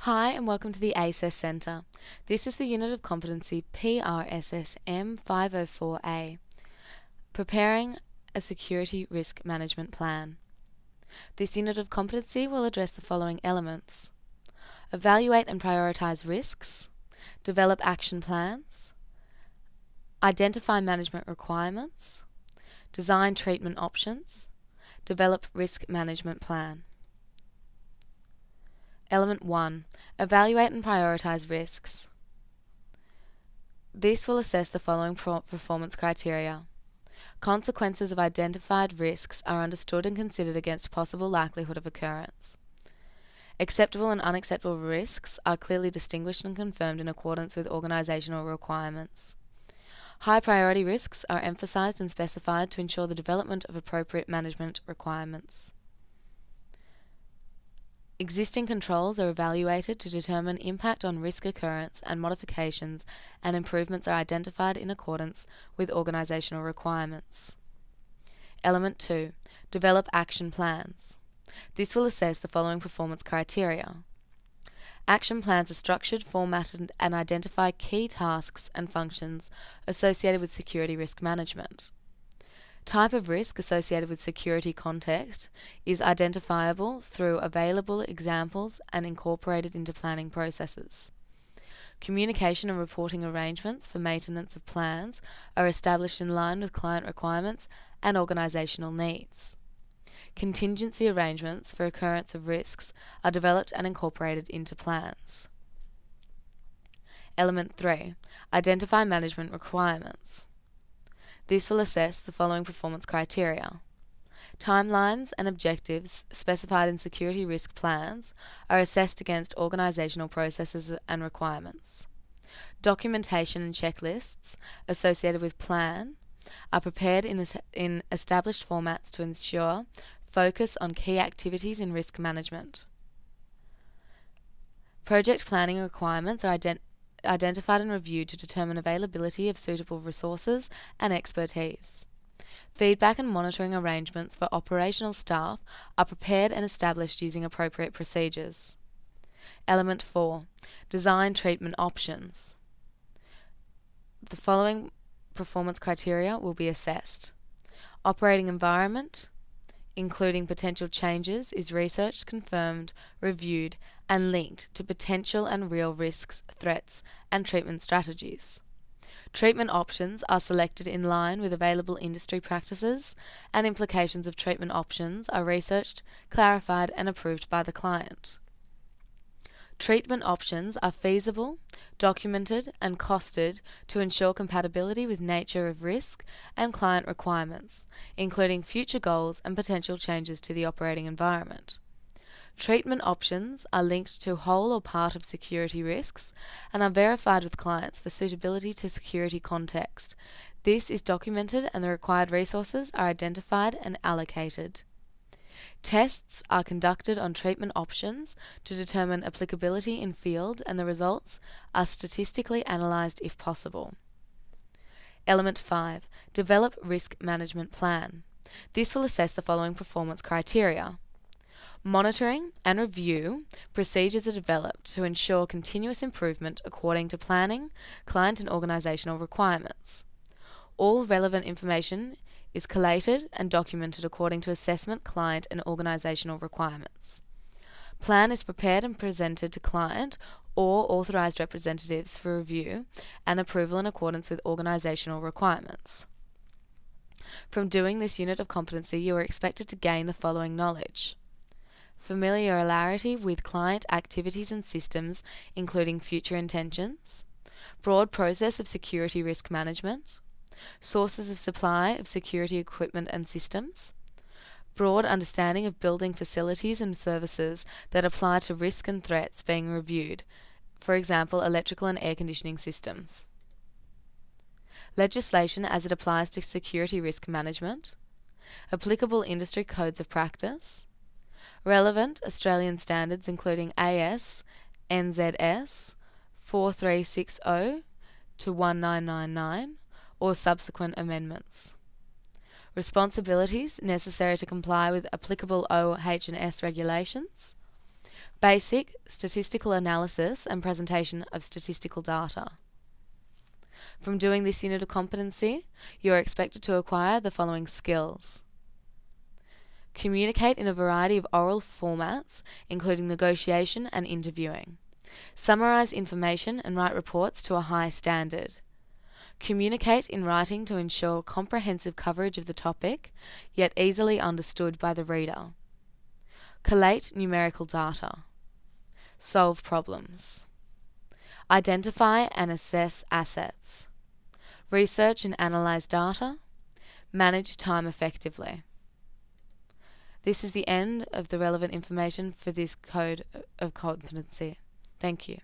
Hi and welcome to the ACES Centre. This is the Unit of Competency PRSS M504A, Preparing a Security Risk Management Plan. This Unit of Competency will address the following elements: evaluate and prioritise risks, develop action plans, identify management requirements, design treatment options, develop risk management plan. Element 1. Evaluate and prioritise risks. This will assess the following performance criteria. Consequences of identified risks are understood and considered against possible likelihood of occurrence. Acceptable and unacceptable risks are clearly distinguished and confirmed in accordance with organisational requirements. High priority risks are emphasised and specified to ensure the development of appropriate management requirements. Existing controls are evaluated to determine impact on risk occurrence, and modifications and improvements are identified in accordance with organisational requirements. Element 2. Develop action plans. This will assess the following performance criteria. Action plans are structured, formatted, and identify key tasks and functions associated with security risk management. Type of risk associated with security context is identifiable through available examples and incorporated into planning processes. Communication and reporting arrangements for maintenance of plans are established in line with client requirements and organisational needs. Contingency arrangements for occurrence of risks are developed and incorporated into plans. Element 3. Identify management requirements. This will assess the following performance criteria. Timelines and objectives specified in security risk plans are assessed against organisational processes and requirements. Documentation and checklists associated with plan are prepared in established formats to ensure focus on key activities in risk management. Project planning requirements are identified and reviewed to determine availability of suitable resources and expertise. Feedback and monitoring arrangements for operational staff are prepared and established using appropriate procedures. Element 4. Design treatment options. The following performance criteria will be assessed. Operating environment, including potential changes, is researched, confirmed, reviewed, and linked to potential and real risks, threats, and treatment strategies. Treatment options are selected in line with available industry practices, and implications of treatment options are researched, clarified, and approved by the client. Treatment options are feasible, documented, and costed to ensure compatibility with nature of risk and client requirements, including future goals and potential changes to the operating environment. Treatment options are linked to whole or part of security risks and are verified with clients for suitability to security context. This is documented and the required resources are identified and allocated. Tests are conducted on treatment options to determine applicability in field, and the results are statistically analysed if possible. Element 5. Develop risk management plan. This will assess the following performance criteria. Monitoring and review procedures are developed to ensure continuous improvement according to planning, client and organisational requirements. All relevant information is collated and documented according to assessment, client and organisational requirements. Plan is prepared and presented to client or authorised representatives for review and approval in accordance with organisational requirements. From doing this unit of competency, you are expected to gain the following knowledge: familiarity with client activities and systems, including future intentions, broad process of security risk management, sources of supply of security equipment and systems, broad understanding of building facilities and services that apply to risk and threats being reviewed, for example, electrical and air conditioning systems, legislation as it applies to security risk management, applicable industry codes of practice, relevant Australian standards including AS, NZS 4360 to 1999 or subsequent amendments. Responsibilities necessary to comply with applicable OH&S regulations. Basic statistical analysis and presentation of statistical data. From doing this unit of competency, you are expected to acquire the following skills. Communicate in a variety of oral formats, including negotiation and interviewing. Summarize information and write reports to a high standard. Communicate in writing to ensure comprehensive coverage of the topic, yet easily understood by the reader. Collate numerical data. Solve problems. Identify and assess assets. Research and analyze data. Manage time effectively. This is the end of the relevant information for this code of competency. Thank you.